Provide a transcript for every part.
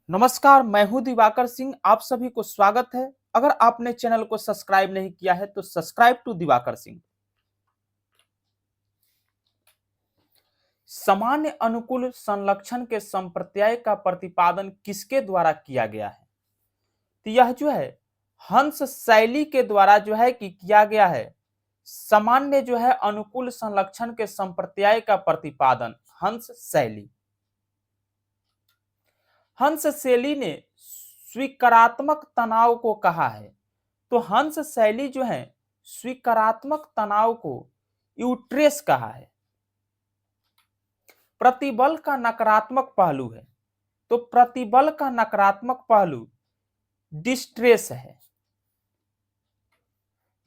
नमस्कार, मैं हूं दिवाकर सिंह। आप सभी को स्वागत है। अगर आपने चैनल को सब्सक्राइब नहीं किया है तो सब्सक्राइब टू दिवाकर सिंह। सामान्य अनुकूल संलक्षण के संप्रत्यय का प्रतिपादन किसके द्वारा किया गया है? तो यह जो है हंस शैली के द्वारा जो है कि किया गया है। सामान्य जो है अनुकूल संलक्षण के संप्रत्यय का प्रतिपादन हंस शैली। हंस शैली ने स्वीकारात्मक तनाव को कहा है। तो हंस शैली जो है स्वीकारात्मक तनाव को यूट्रेस कहा है। प्रतिबल का नकारात्मक पहलू है। तो प्रतिबल का नकारात्मक पहलू डिस्ट्रेस है।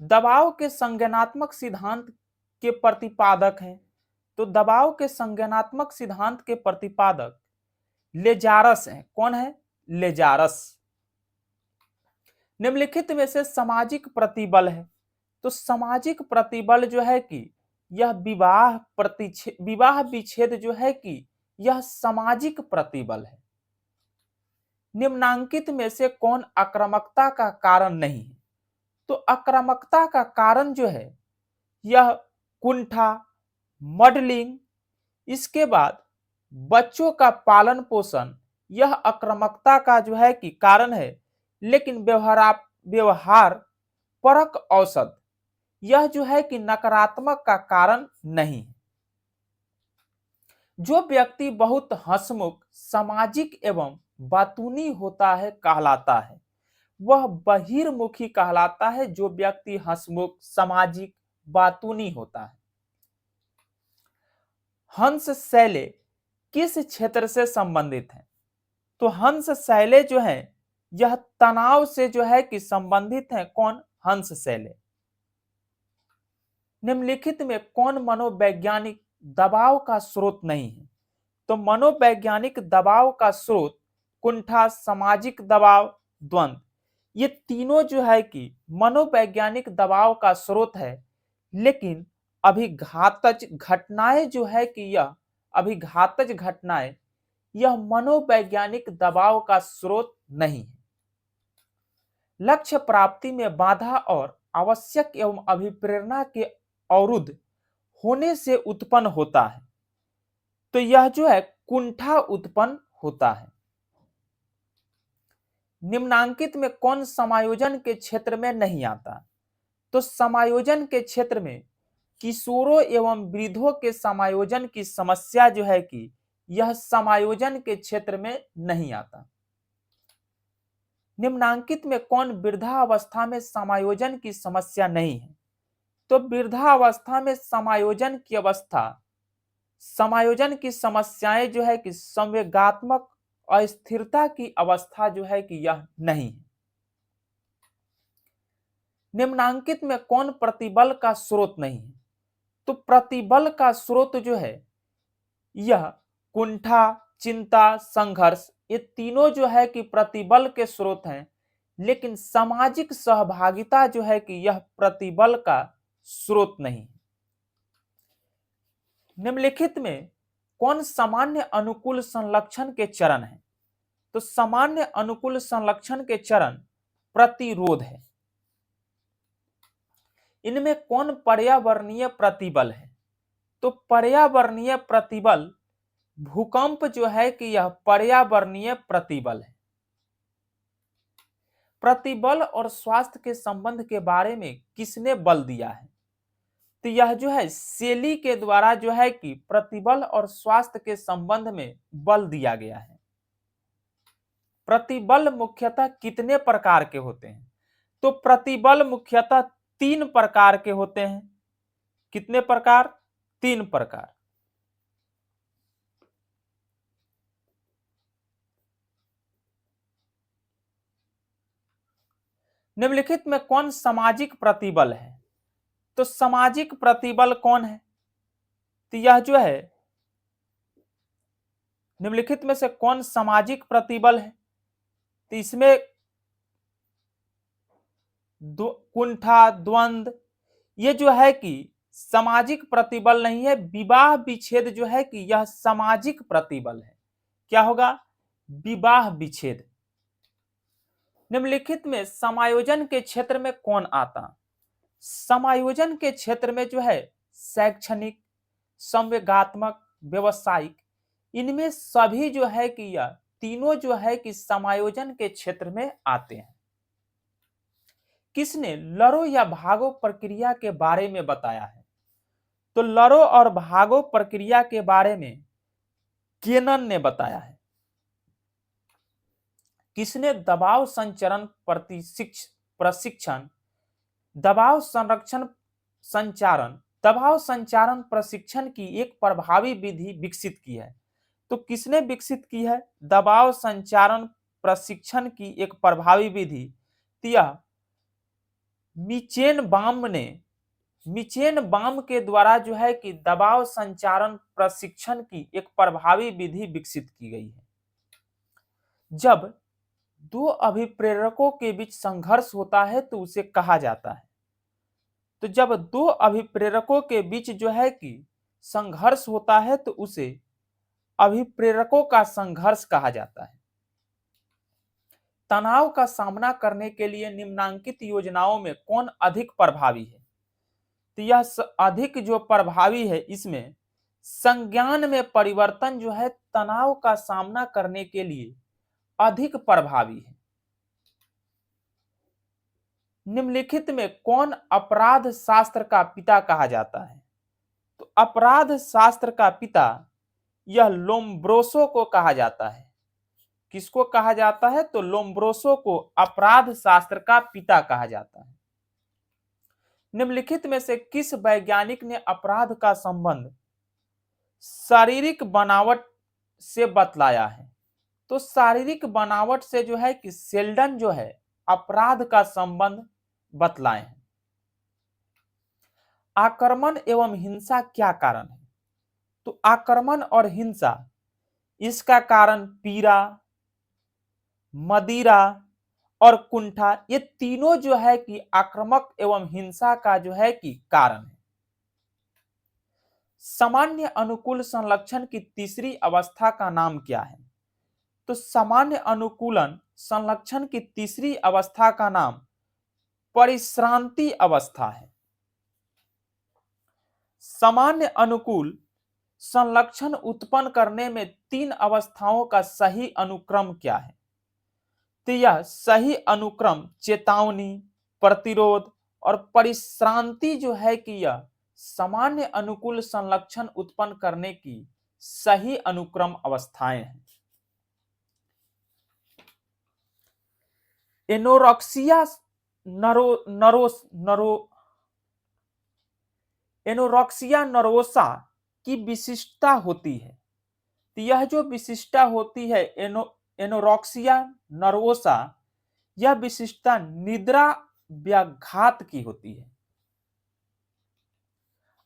दबाव के संज्ञानात्मक सिद्धांत के प्रतिपादक हैं। तो दबाव के संज्ञानात्मक सिद्धांत के प्रतिपादक लेजारस हैं। कौन है? लेजारस। निम्नलिखित में से सामाजिक प्रतिबल है। तो सामाजिक प्रतिबल जो है कि यह विवाह विच्छेद जो है कि यह सामाजिक प्रतिबल है। निम्नांकित में से कौन आक्रामकता का कारण नहीं है? तो आक्रामकता का कारण जो है यह कुंठा, मॉडलिंग, इसके बाद बच्चों का पालन पोषण, यह आक्रामकता का जो है कि कारण है। लेकिन व्यवहार परक औसत, यह जो है कि नकारात्मक का कारण नहीं है। जो व्यक्ति बहुत हंसमुख, सामाजिक एवं बातूनी होता है कहलाता है, वह बहिर्मुखी कहलाता है। जो व्यक्ति हंसमुख, सामाजिक, बातूनी होता है। हंस शैले किस क्षेत्र से संबंधित है? तो हंस शैले जो है यह तनाव से जो है कि संबंधित है। कौन? हंस शैले। निम्नलिखित में कौन मनोवैज्ञानिक दबाव का स्रोत नहीं है? तो मनोवैज्ञानिक दबाव का स्रोत कुंठा, सामाजिक दबाव, द्वंद, ये तीनों जो है कि मनोवैज्ञानिक दबाव का स्रोत है। लेकिन अभिघातज घटनाएं जो है कि यह अभिघातज घटनाएं यह मनोवैज्ञानिक दबाव का स्रोत नहीं है। लक्ष्य प्राप्ति में बाधा और आवश्यक एवं अभिप्रेरणा के अवरुद्ध होने से उत्पन्न होता है। तो यह जो है कुंठा उत्पन्न होता है। निम्नांकित में कौन समायोजन के क्षेत्र में नहीं आता? तो समायोजन के क्षेत्र में किशोरों एवं वृद्धों के समायोजन की समस्या जो है कि यह समायोजन के क्षेत्र में नहीं आता। निम्नांकित में कौन वृद्धावस्था में समायोजन की समस्या नहीं है? तो वृद्धावस्था में समायोजन की समस्याएं जो है कि संवेगात्मक अस्थिरता की अवस्था जो है कि यह नहीं है। निम्नांकित में कौन प्रतिबल का स्रोत नहीं है? तो प्रतिबल का स्रोत जो है यह कुंठा, चिंता, संघर्ष, ये तीनों जो है कि प्रतिबल के स्रोत हैं। लेकिन सामाजिक सहभागिता जो है कि यह प्रतिबल का स्रोत नहीं है। निम्नलिखित में कौन सामान्य अनुकूल संलक्षण के चरण है? तो सामान्य अनुकूल संलक्षण के चरण प्रतिरोध है। इनमें कौन पर्यावरणीय प्रतिबल है? तो पर्यावरणीय प्रतिबल भूकंप जो है कि यह पर्यावरणीय प्रतिबल है। प्रतिबल और स्वास्थ्य के संबंध के बारे में किसने बल दिया है? तो यह जो है शैली के द्वारा जो है कि प्रतिबल और स्वास्थ्य के संबंध में बल दिया गया है। प्रतिबल मुख्यतः कितने प्रकार के होते हैं? तो प्रतिबल मुख्यतः 3 प्रकार के होते हैं। कितने प्रकार? 3 प्रकार। निम्नलिखित में कौन सामाजिक प्रतिबल है? तो सामाजिक प्रतिबल कौन है? तो यह जो है निम्नलिखित में से कौन सामाजिक प्रतिबल है? तो इसमें कुंठा, द्वंद, ये जो है कि सामाजिक प्रतिबल नहीं है। विवाह विच्छेद जो है कि यह सामाजिक प्रतिबल है। क्या होगा? विवाह विच्छेद। निम्नलिखित में समायोजन के क्षेत्र में कौन आता? समायोजन के क्षेत्र में जो है शैक्षणिक, संवेगात्मक, व्यवसायिक, इनमें सभी जो है कि यह तीनों जो है कि समायोजन के क्षेत्र में आते हैं। किसने लड़ो या भागो प्रक्रिया के बारे में बताया है? तो लड़ो और भागो प्रक्रिया के बारे में केनन ने बताया है। किसने दबाव संचरण प्रशिक्षण, दबाव संरक्षण संचारण, दबाव संचारण प्रशिक्षण की एक प्रभावी विधि विकसित की है? तो किसने विकसित की है दबाव संचारण प्रशिक्षण की एक प्रभावी विधि? यह मिचेन बाम के द्वारा जो है कि दबाव संचारण प्रशिक्षण की एक प्रभावी विधि विकसित की गई है। जब दो अभिप्रेरकों के बीच संघर्ष होता है तो उसे कहा जाता है। तो जब दो अभिप्रेरकों के बीच जो है कि संघर्ष होता है तो उसे अभिप्रेरकों का संघर्ष कहा जाता है। तनाव का सामना करने के लिए निम्नांकित योजनाओं में कौन अधिक प्रभावी है? तो यह अधिक जो प्रभावी है इसमें संज्ञान में परिवर्तन जो है तनाव का सामना करने के लिए अधिक प्रभावी है। निम्नलिखित में कौन अपराध शास्त्र का पिता कहा जाता है? तो अपराध शास्त्र का पिता यह लोम्ब्रोसो को कहा जाता है। किसको कहा जाता है? तो लोम्ब्रोसो को अपराध शास्त्र का पिता कहा जाता है। निम्नलिखित में से किस वैज्ञानिक ने अपराध का संबंध शारीरिक बनावट से बतलाया है? तो शारीरिक बनावट से जो है कि शेल्डन जो है अपराध का संबंध बतलाए हैं। आक्रमण एवं हिंसा क्या कारण है? तो आक्रमण और हिंसा इसका कारण पीड़ा, मदिरा और कुंठा, ये तीनों जो है कि आक्रामक एवं हिंसा का जो है कि कारण है। सामान्य अनुकूल संलक्षण की तीसरी अवस्था का नाम क्या है? तो सामान्य अनुकूलन संलक्षण की तीसरी अवस्था का नाम परिश्रांति अवस्था है। सामान्य अनुकूल संलक्षण उत्पन्न करने में तीन अवस्थाओं का सही अनुक्रम क्या है? तो यह सही अनुक्रम चेतावनी, प्रतिरोध और परिश्रांति जो है कि यह सामान्य अनुकूल संलक्षण उत्पन्न करने की सही अनुक्रम अवस्थाएं हैं। एनोरेक्सिया एनोरेक्सिया नर्वोसा की विशिष्टता होती है। तो यह जो विशिष्टता होती है एनोरेक्सिया नर्वोसा, यह विशिष्टता निद्रा व्याघात की होती है।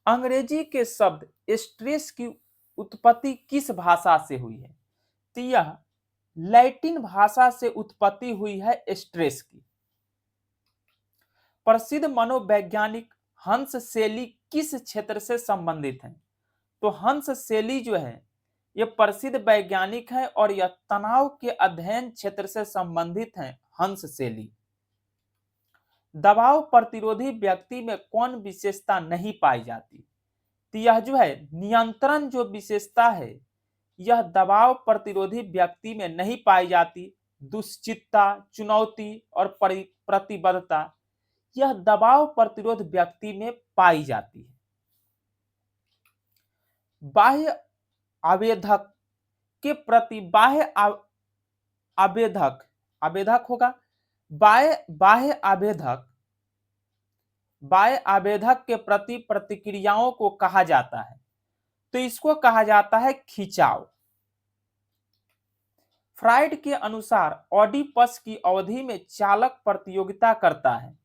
अंग्रेजी के शब्द स्ट्रेस की उत्पत्ति किस भाषा से हुई है? तो यह लैटिन भाषा से उत्पत्ति हुई है स्ट्रेस की। प्रसिद्ध मनोवैज्ञानिक हंस सेली किस क्षेत्र से संबंधित हैं? तो हंस सेली जो है यह प्रसिद्ध वैज्ञानिक है और यह तनाव के अध्ययन क्षेत्र से संबंधित हैं हंस सेली। दबाव प्रतिरोधी व्यक्ति में कौन विशेषता नहीं पाई जाती? तो यह जो है नियंत्रण जो विशेषता है यह दबाव प्रतिरोधी व्यक्ति में नहीं पाई जाती। दुश्चित्ता, चुनौती और प्रतिबद्धता यह दबाव प्रतिरोध व्यक्ति में पाई जाती है। बाह्य आवेदक के प्रति आवेदक होगा बाह्य आवेदक के प्रति प्रतिक्रियाओं को कहा जाता है। तो इसको कहा जाता है खिंचाव। फ्राइड के अनुसार ऑडिपस की अवधि में चालक प्रतियोगिता करता है।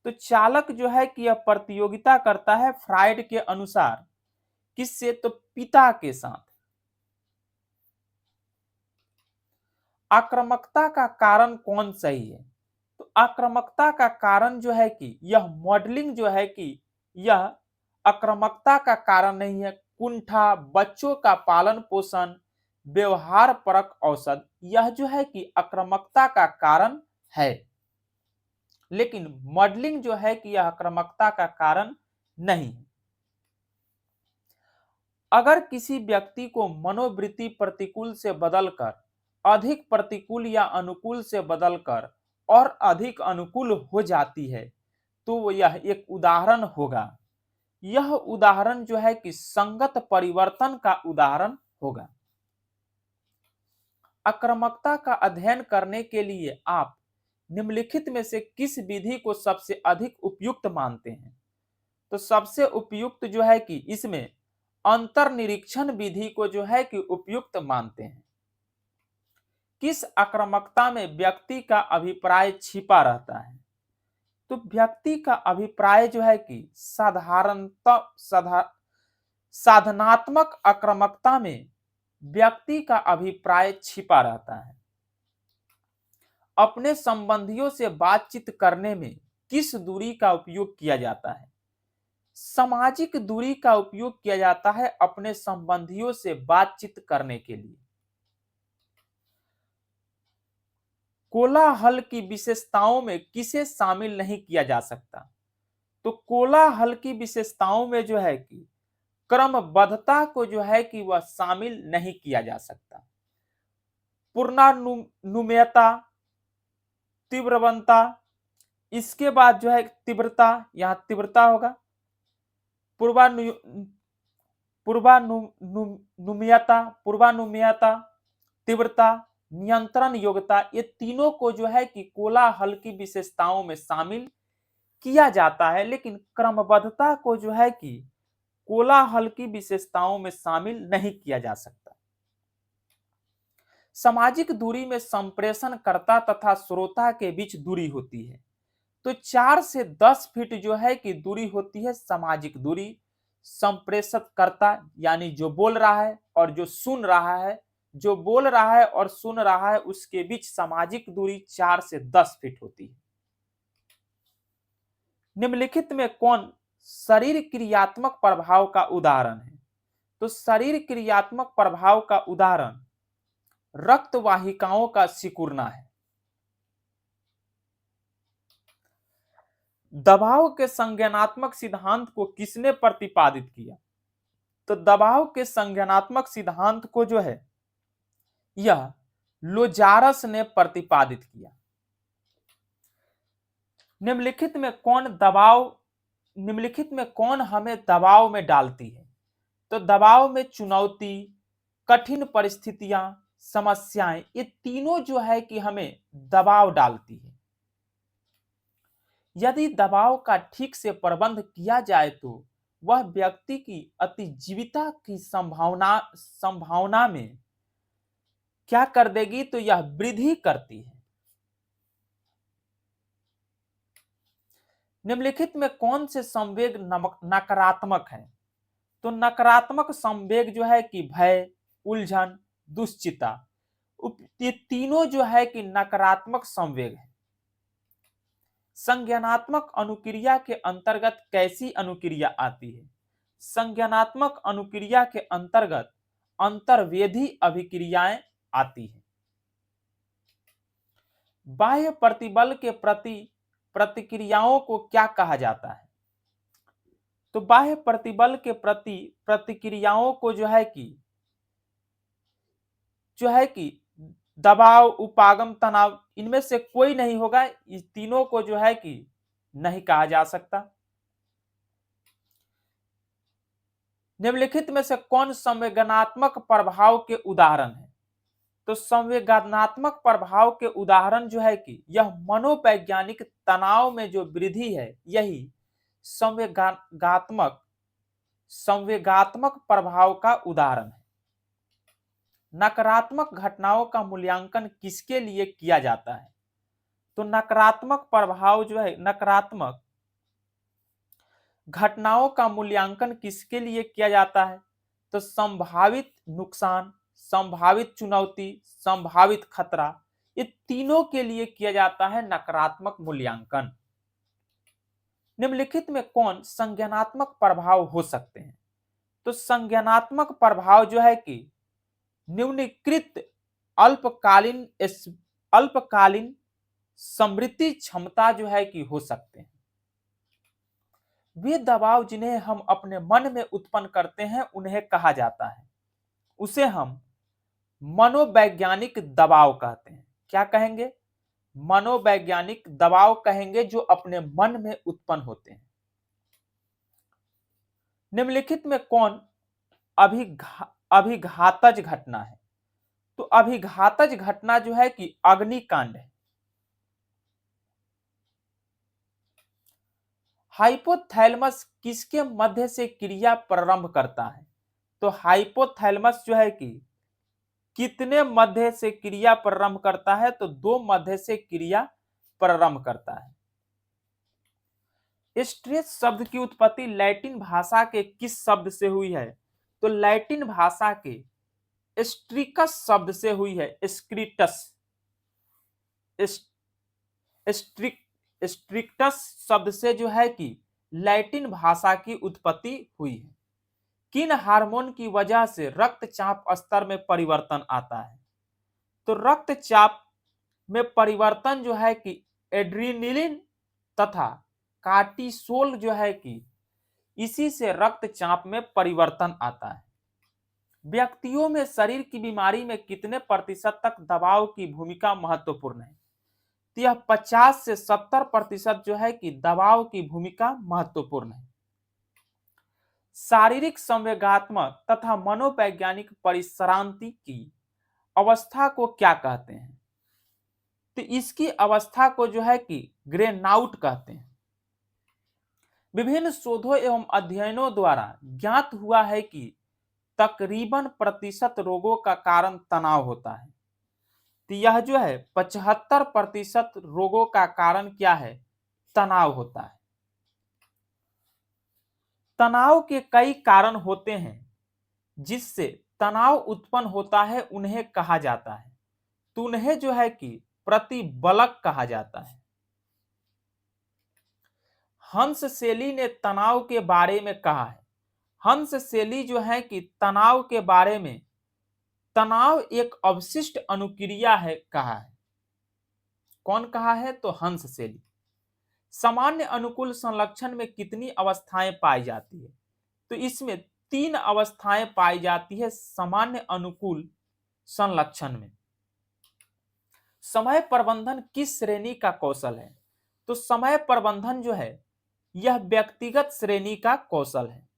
तो चालक जो है कि यह प्रतियोगिता करता है फ्राइड के अनुसार किससे? तो पिता के साथ। आक्रामकता का कारण कौन सही है? तो आक्रामकता का कारण जो है कि यह मॉडलिंग जो है कि यह आक्रामकता का कारण नहीं है। कुंठा, बच्चों का पालन पोषण, व्यवहार परक औसत, यह जो है कि आक्रामकता का कारण है, लेकिन मॉडलिंग जो है कि यह आक्रामकता का कारण नहीं। अगर किसी व्यक्ति को मनोवृत्ति प्रतिकूल से बदलकर अधिक प्रतिकूल या अनुकूल से बदलकर और अधिक अनुकूल हो जाती है, तो यह एक उदाहरण होगा। यह उदाहरण जो है कि संगत परिवर्तन का उदाहरण होगा। आक्रामकता का अध्ययन करने के लिए आप निम्नलिखित में से किस विधि को सबसे अधिक उपयुक्त मानते हैं? तो सबसे उपयुक्त जो है कि इसमें अंतर्निरीक्षण विधि को जो है कि उपयुक्त मानते हैं। किस आक्रामकता में व्यक्ति का अभिप्राय छिपा रहता है? तो व्यक्ति का अभिप्राय जो है कि साधनात्मक आक्रामकता में व्यक्ति का अभिप्राय छिपा रहता है। अपने संबंधियों से बातचीत करने में किस दूरी का उपयोग किया जाता है? सामाजिक दूरी का उपयोग किया जाता है अपने संबंधियों से बातचीत करने के लिए। कोलाहल की विशेषताओं में किसे शामिल नहीं किया जा सकता? तो कोलाहल की विशेषताओं में जो है कि क्रमबद्धता को जो है कि वह शामिल नहीं किया जा सकता। पूर्णानुमेयता, तीव्रवंता, इसके बाद जो है तीव्रता, यहां तीव्रता होगा। पूर्वानुमेयता, तीव्रता, नियंत्रण योग्यता, ये तीनों को जो है कि कोलाहल की विशेषताओं में शामिल किया जाता है, लेकिन क्रमबद्धता को जो है कि कोलाहल की विशेषताओं में शामिल नहीं किया जा सकता। सामाजिक दूरी में संप्रेषणकर्ता तथा श्रोता के बीच दूरी होती है। तो 4 से 10 फीट जो है कि दूरी होती है सामाजिक दूरी। संप्रेषणकर्ता यानी जो बोल रहा है और जो सुन रहा है, जो बोल रहा है और सुन रहा है, उसके बीच सामाजिक दूरी 4 से 10 फीट होती है। निम्नलिखित में कौन शरीर क्रियात्मक प्रभाव का उदाहरण है? तो शरीर क्रियात्मक प्रभाव का उदाहरण रक्त वाहिकाओं का सिकुड़ना है। दबाव के संज्ञानात्मक सिद्धांत को किसने प्रतिपादित किया? तो दबाव के संज्ञानात्मक सिद्धांत को जो है यह लोजारस ने प्रतिपादित किया। निम्नलिखित में कौन हमें दबाव में डालती है? तो दबाव में चुनौती, कठिन परिस्थितियां, समस्याएं, ये तीनों जो है कि हमें दबाव डालती है। यदि दबाव का ठीक से प्रबंध किया जाए तो वह व्यक्ति की अतिजीविता की संभावना में क्या कर देगी? तो यह वृद्धि करती है। निम्नलिखित में कौन से संवेग नकारात्मक है? तो नकारात्मक संवेग जो है कि भय, उलझन, दुश्चिंता, ये तीनों जो है कि नकारात्मक संवेग है। संज्ञानात्मक अनुक्रिया के अंतर्गत कैसी अनुक्रिया आती है? संज्ञानात्मक अनुक्रिया के अंतर्गत अंतर्वेधी अभिक्रियाएं आती है। बाह्य प्रतिबल के प्रति प्रतिक्रियाओं को क्या कहा जाता है? तो बाह्य प्रतिबल के प्रति प्रतिक्रियाओं को जो है कि दबाव, उपागम, तनाव, इनमें से कोई नहीं होगा। इस तीनों को जो है कि नहीं कहा जा सकता। निम्नलिखित में से कौन संवेदनात्मक प्रभाव के उदाहरण है? तो संवेदनात्मक प्रभाव के उदाहरण जो है कि यह मनोवैज्ञानिक तनाव में जो वृद्धि है, यही संवेगात्मक प्रभाव का उदाहरण है। नकारात्मक घटनाओं का मूल्यांकन किसके लिए किया जाता है? तो नकारात्मक प्रभाव जो है, नकारात्मक घटनाओं का मूल्यांकन किसके लिए किया जाता है? तो संभावित नुकसान, संभावित चुनौती, संभावित खतरा, ये तीनों के लिए किया जाता है नकारात्मक मूल्यांकन। निम्नलिखित में कौन संज्ञानात्मक प्रभाव हो सकते हैं? तो संज्ञानात्मक प्रभाव जो है कि निम्नलिखित अल्पकालीन अल्पकालीन स्मृति क्षमता जो है कि हो सकते हैं। वे दबाव जिन्हें हम अपने मन में उत्पन्न करते हैं उन्हें कहा जाता है, उसे हम मनोवैज्ञानिक दबाव कहते हैं। क्या कहेंगे? मनोवैज्ञानिक दबाव कहेंगे, जो अपने मन में उत्पन्न होते हैं। निम्नलिखित में कौन अभिघातज घटना है? तो अभिघातज घटना जो है कि अग्निकांड है। हाइपोथैलेमस किसके मध्य से क्रिया प्रारंभ करता है? तो हाइपोथैलेमस जो है कि कितने मध्य से क्रिया प्रारंभ करता है? तो 2 मध्य से क्रिया प्रारंभ करता है। स्ट्रेस शब्द की उत्पत्ति लैटिन भाषा के किस शब्द से हुई है? तो लैटिन भाषा के स्ट्रिकस शब्द से हुई है। स्ट्रिक्टस शब्द से जो है कि लैटिन भाषा की उत्पत्ति हुई है। किन हार्मोन की वजह से रक्तचाप स्तर में परिवर्तन आता है? तो रक्तचाप में परिवर्तन जो है कि एड्रेनलिन तथा कार्टिसोल जो है कि इसी से रक्तचाप में परिवर्तन आता है। व्यक्तियों में शरीर की बीमारी में कितने प्रतिशत तक दबाव की भूमिका महत्वपूर्ण है? तो यह 50 से 70% जो है कि दबाव की भूमिका महत्वपूर्ण है। शारीरिक, संवेगात्मक तथा मनोवैज्ञानिक परिश्रांति की अवस्था को क्या कहते हैं? तो इसकी अवस्था को जो है कि ग्रेनाउट कहते हैं। विभिन्न शोधों एवं अध्ययनों द्वारा ज्ञात हुआ है कि तकरीबन प्रतिशत रोगों का कारण तनाव होता है। तो यह जो है 75% रोगों का कारण क्या है? तनाव होता है। तनाव के कई कारण होते हैं जिससे तनाव उत्पन्न होता है, उन्हें कहा जाता है, तो उन्हें जो है कि प्रतिबलक कहा जाता है। हंस सेली ने तनाव के बारे में कहा है। हंस सेली जो है कि तनाव के बारे में, तनाव एक अवशिष्ट अनुक्रिया है कहा है। कौन कहा है? तो हंस सेली। सामान्य अनुकूल संलक्षण में कितनी अवस्थाएं पाई जाती है? तो इसमें 3 अवस्थाएं पाई जाती है सामान्य अनुकूल संलक्षण में। समय प्रबंधन किस श्रेणी का कौशल है? तो समय प्रबंधन जो है यह व्यक्तिगत श्रेणी का कौशल है।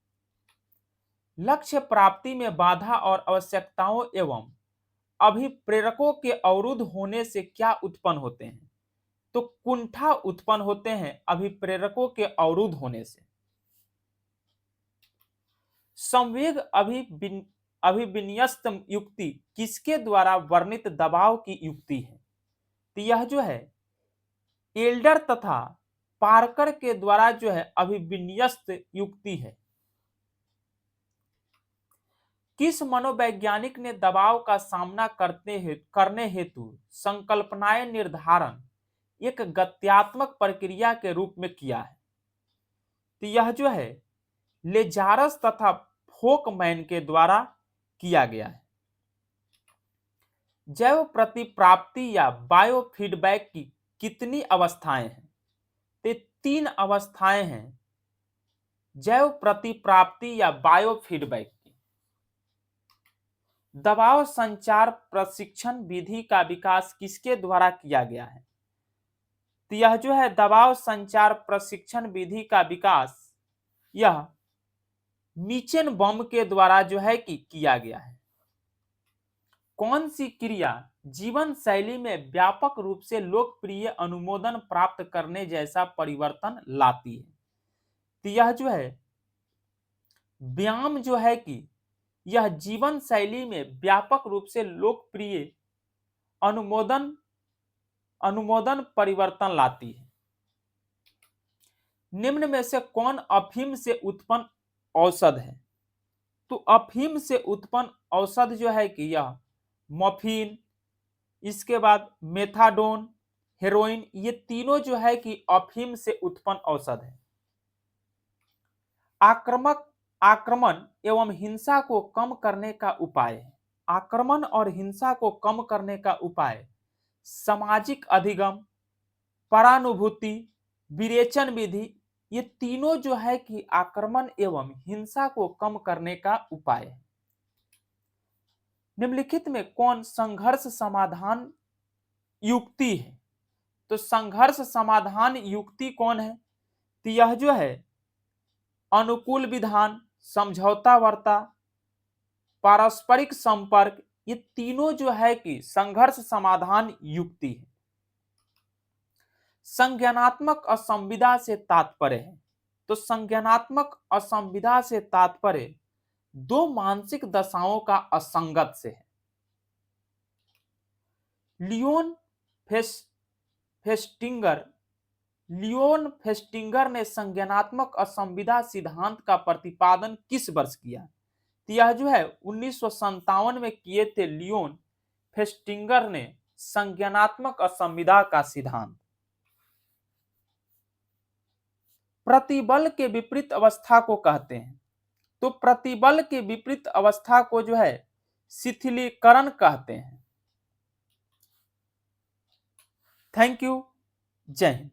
लक्ष्य प्राप्ति में बाधा और आवश्यकताओं एवं अभिप्रेरकों के अवरुद्ध होने से क्या उत्पन्न होते हैं? तो कुंठा उत्पन्न होते हैं अभिप्रेरकों के अवरुद्ध होने से। संवेग अभिविन्यस्त युक्ति किसके द्वारा वर्णित दबाव की युक्ति है? तो यह जो है एल्डर तथा पार्कर के द्वारा जो है अभिविन्यस्त युक्ति है। किस मनोवैज्ञानिक ने दबाव का सामना करने हेतु संकल्पनाएं निर्धारण एक गत्यात्मक प्रक्रिया के रूप में किया है? तो यह जो है लेजारस तथा फोकमैन के द्वारा किया गया है। जैव प्रतिप्राप्ति या बायोफीडबैक की कितनी अवस्थाएं हैं? तो 3 अवस्थाएं हैं जैव प्रतिप्राप्ति या बायोफीडबैक की। दबाव संचार प्रशिक्षण विधि का विकास किसके द्वारा किया गया है? तो यह जो है दबाव संचार प्रशिक्षण विधि का विकास यह मीचेनबॉम के द्वारा जो है कि किया गया है। कौन सी क्रिया जीवन शैली में व्यापक रूप से लोकप्रिय अनुमोदन प्राप्त करने जैसा परिवर्तन लाती है? तो यह जो है व्यायाम जो है कि यह जीवन शैली में व्यापक रूप से लोकप्रिय अनुमोदन परिवर्तन लाती है। निम्न में से कौन अफीम से उत्पन्न औषध है? तो अफीम से उत्पन्न औषध जो है कि यह मॉर्फिन, इसके बाद मेथाडोन, हेरोइन, ये तीनों जो है कि अफीम से उत्पन्न औषध है। आक्रमण एवं हिंसा को कम करने का उपाय है। आक्रमण और हिंसा को कम करने का उपाय सामाजिक अधिगम, परानुभूति, विरेचन विधि, ये तीनों जो है कि आक्रमण एवं हिंसा को कम करने का उपाय है। निम्नलिखित में कौन संघर्ष समाधान युक्ति है? तो संघर्ष समाधान युक्ति कौन है? तो यह जो है अनुकूल विधान, समझौता वार्ता, पारस्परिक संपर्क, ये तीनों जो है कि संघर्ष समाधान युक्ति है। संज्ञानात्मक असंविदा से तात्पर्य है, तो संज्ञानात्मक असंविदा से तात्पर्य दो मानसिक दशाओं का असंगत से है। लियोन फेस्टिंगर ने संज्ञानात्मक असंविदा सिद्धांत का प्रतिपादन किस वर्ष किया? तो यह जो है 1957 में किए थे लियोन फेस्टिंगर ने संज्ञानात्मक असंविदा का सिद्धांत। प्रतिबल के विपरीत अवस्था को कहते हैं, तो प्रतिबल के विपरीत अवस्था को जो है शिथिलीकरण कहते हैं। Thank you. जय हिंद।